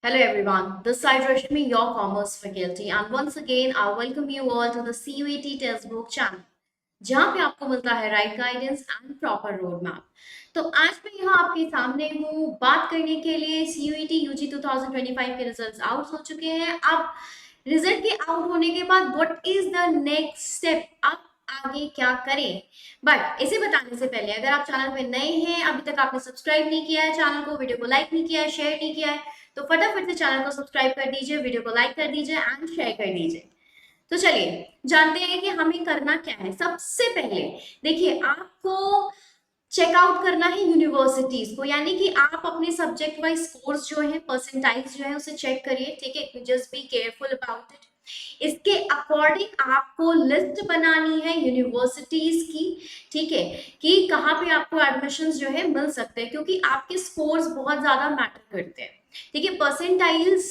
Hello everyone, this side Rashmi, your commerce faculty, and once again I welcome you all to the CUET Textbook channel, जहाँ पे आपको मिलता है right guidance and proper road map. तो आज मैं यहाँ आपके सामने हूँ बात करने के लिए CUET UG 2025 के रिजल्ट्स आउट हो चुके हैं। अब रिजल्ट के आउट होने के बाद what is the next step, अब आगे क्या करें। बट इसे बताने से पहले अगर आप चैनल पे नए हैं, अभी तक आपने सब्सक्राइब नहीं किया है चैनल को, वीडियो को लाइक नहीं किया है, शेयर नहीं किया है, तो फटाफट से चैनल को सब्सक्राइब कर दीजिए, वीडियो को लाइक कर दीजिए एंड शेयर कर दीजिए। तो चलिए जानते हैं कि हमें करना क्या है। सबसे पहले देखिए, आपको चेकआउट करना है यूनिवर्सिटीज को, यानी कि आप अपने सब्जेक्ट वाइज स्कोर्स जो है, परसेंटाइज जो है उसे चेक करिए। ठीक है, just be careful about it. इसके अकॉर्डिंग आपको लिस्ट बनानी है यूनिवर्सिटीज की। ठीक है, कि कहाँ पे आपको एडमिशंस जो है मिल सकते हैं, क्योंकि आपके स्कोर्स बहुत ज्यादा मैटर करते हैं। ठीक है, परसेंटाइल्स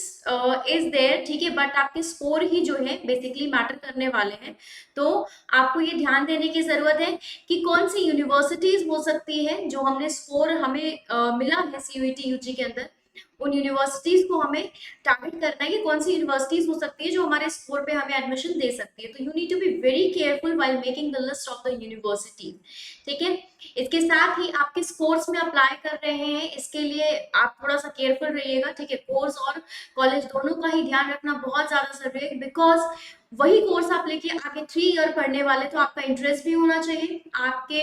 इज देयर, ठीक है, बट आपके स्कोर ही जो है बेसिकली मैटर करने वाले हैं। तो आपको ये ध्यान देने की जरूरत है कि कौन सी यूनिवर्सिटीज हो सकती है जो हमने स्कोर हमें मिला है CUET UG के अंदर, उन यूनिवर्सिटीज को हमें टारगेट करना है कि कौन सी यूनिवर्सिटीज हो सकती है जो हमारे स्कोर पे हमें एडमिशन दे सकती है। तो you need to be very careful while making the list of the universities. ठीक है, इसके साथ ही आपके कोर्स में अप्लाई कर रहे हैं, इसके लिए आप थोड़ा सा केयरफुल रहिएगा। ठीक है, कोर्स और कॉलेज दोनों का ही ध्यान रखना बहुत ज्यादा जरूरी है, बिकॉज वही कोर्स आप लेके आगे 3 ईयर पढ़ने वाले, तो आपका इंटरेस्ट भी होना चाहिए, आपके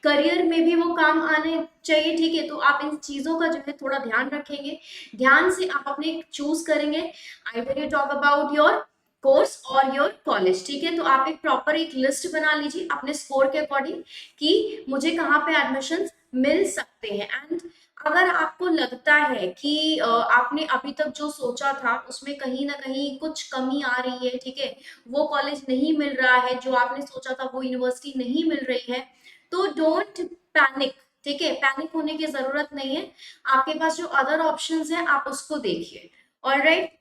करियर में भी वो काम आने चाहिए। ठीक है, तो आप इन चीजों का जो है थोड़ा ध्यान रखेंगे, ध्यान से आप अपने चूज करेंगे। Either you talk about your course और योर कॉलेज। ठीक है, तो आप एक प्रॉपर एक लिस्ट बना लीजिए अपने स्कोर के अकॉर्डिंग कि मुझे कहाँ पे एडमिशन मिल सकते हैं। एंड अगर आपको लगता है कि आपने अभी तक जो सोचा था उसमें कहीं ना कहीं कुछ कमी आ रही है, ठीक है, वो कॉलेज नहीं मिल रहा है, जो आपने सोचा था वो यूनिवर्सिटी नहीं मिल रही है, तो डोंट पैनिक। ठीक है, पैनिक होने की जरूरत नहीं है, आपके पास जो अदर ऑप्शंस हैं आप उसको देखिए। Alright,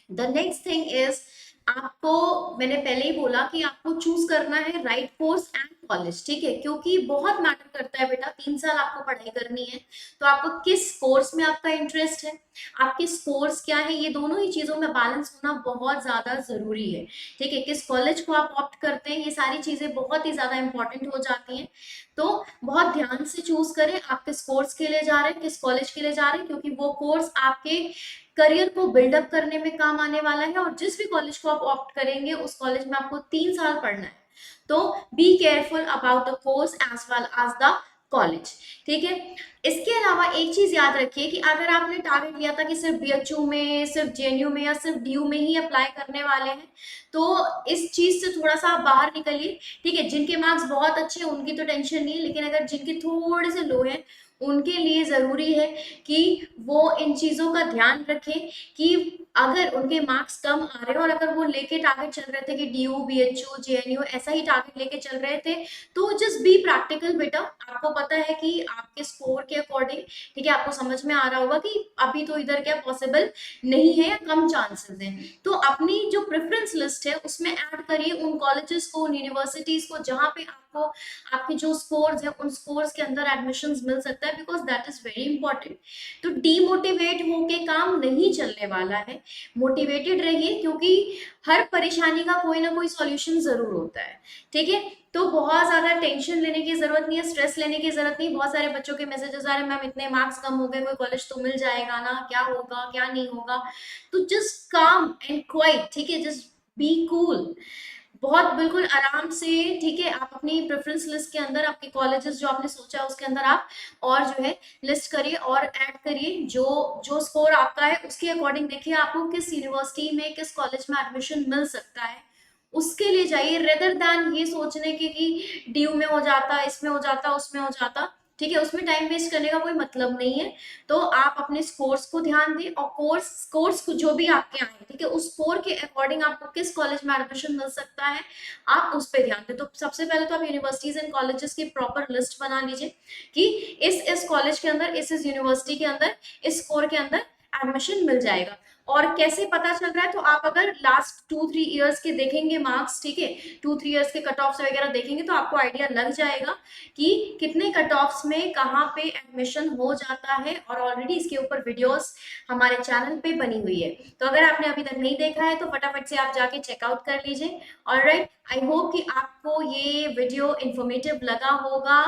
the next thing is, आपको मैंने पहले ही बोला कि आपको चूज करना है राइट कोर्स एंड कॉलेज। ठीक है, क्योंकि बहुत मैटर करता है बेटा, 3 साल आपको पढ़ाई करनी है, तो आपको किस कोर्स में आपका इंटरेस्ट है, आपके स्कोर्स क्या है, ये दोनों ही चीजों में बैलेंस होना बहुत ज्यादा जरूरी है। ठीक है, किस कॉलेज को आप ऑप्ट करते हैं, ये सारी चीजें बहुत ही ज्यादा इंपॉर्टेंट हो जाती हैं। तो बहुत ध्यान से चूज करें आप किस कोर्स के लिए जा रहे हैं, किस कॉलेज के लिए जा रहे हैं, क्योंकि वो कोर्स आपके करियर को बिल्डअप करने में काम आने वाला है। और जिस भी कॉलेज को आप ऑप्ट करेंगे उस कॉलेज में आपको 3 साल पढ़ना है, तो be careful about the course as well as the college. ठीक है, इसके अलावा एक चीज याद रखिए कि अगर आपने टारगेट लिया था कि सिर्फ BHU में, सिर्फ JNU में या सिर्फ DU में ही अप्लाई करने वाले हैं, तो इस चीज से थोड़ा सा बाहर निकलिए। ठीक है, जिनके मार्क्स बहुत अच्छे हैं उनकी तो टेंशन नहीं है, लेकिन अगर जिनके थोड़े से लो हैं उनके लिए जरूरी है कि वो इन चीजों का ध्यान रखें कि अगर उनके मार्क्स कम आ रहे हैं और अगर वो लेके टारगेट चल रहे थे कि DU BHU JNU ऐसा ही टारगेट लेके चल रहे थे, तो जस्ट बी प्रैक्टिकल बेटा। आपको पता है कि आपके स्कोर के अकॉर्डिंग, ठीक है, आपको समझ में आ रहा होगा कि अभी तो इधर क्या पॉसिबल नहीं है या कम चांसेस हैं, तो अपनी जो प्रेफरेंस लिस्ट है उसमें ऐड करिए उन कॉलेजेस को, उन यूनिवर्सिटीज को जहाँ पे आपको आपके जो स्कोर्स है उन स्कोर्स के अंदर एडमिशन मिल सकता है, because that is very important. तो डीमोटिवेट होके काम नहीं चलने वाला है, मोटिवेटेड रहिए, क्योंकि हर परेशानी का कोई ना कोई सॉल्यूशन जरूर होता है। ठीक है, तो बहुत ज्यादा टेंशन लेने की जरूरत नहीं है, स्ट्रेस लेने की जरूरत नहीं। बहुत सारे बच्चों के मैसेजेस आ रहे हैं, मैम इतने मार्क्स कम हो गए, कोई कॉलेज तो मिल जाएगा ना, क्या होगा क्या नहीं होगा। तो जस्ट काम एंड क्वाइट, ठीक है, जस्ट बी कूल, बहुत बिल्कुल आराम से। ठीक है, आप अपनी प्रेफरेंस लिस्ट के अंदर आपके कॉलेजेस जो आपने सोचा उसके अंदर आप और जो है लिस्ट करिए और ऐड करिए, जो जो स्कोर आपका है उसके अकॉर्डिंग देखिए आपको किस यूनिवर्सिटी में, किस कॉलेज में एडमिशन मिल सकता है, उसके लिए जाइए, रेदर देन ये सोचने के कि DU में हो जाता, इसमें हो जाता, उसमें हो जाता। ठीक है, उसमें टाइम वेस्ट करने का कोई मतलब नहीं है। तो आप अपने स्कोर्स को ध्यान दें और कोर्स जो भी आपके आए, ठीक है, उस स्कोर के अकॉर्डिंग आपको किस कॉलेज में एडमिशन मिल सकता है, आप उस पर ध्यान दें। तो सबसे पहले तो आप यूनिवर्सिटीज एंड कॉलेजेस की प्रॉपर लिस्ट बना लीजिए कि इस कॉलेज के अंदर, इस यूनिवर्सिटी के अंदर, इस स्कोर के अंदर एडमिशन मिल जाएगा। और कैसे पता चल रहा है, तो आप अगर लास्ट 2-3 इयर्स के देखेंगे मार्क्स, ठीक है, 2-3 इयर्स के कट ऑफ्स वगैरह देखेंगे तो आपको आइडिया लग जाएगा कि कितने कट ऑफ्स में कहाँ पे एडमिशन हो जाता है, और ऑलरेडी इसके ऊपर वीडियोस हमारे चैनल पे बनी हुई है। तो अगर आपने अभी तक नहीं देखा है तो फटाफट से आप जाके चेकआउट कर लीजिए। ऑलराइट, आई होप कि आपको ये वीडियो इंफॉर्मेटिव लगा होगा।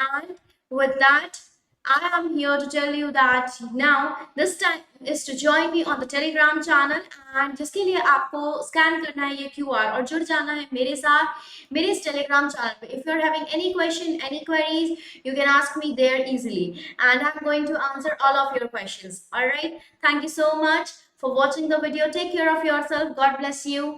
And with that, I am here to tell you that now this time is to join me on the Telegram channel, and जिसके लिए आपको स्कैन करना है ये QR और जुड़ जाना है मेरे साथ मेरे इस Telegram channel पे। If you are having any question, any queries, you can ask me there easily, and I'm going to answer all of your questions. All right. Thank you so much for watching the video. Take care of yourself. God bless you.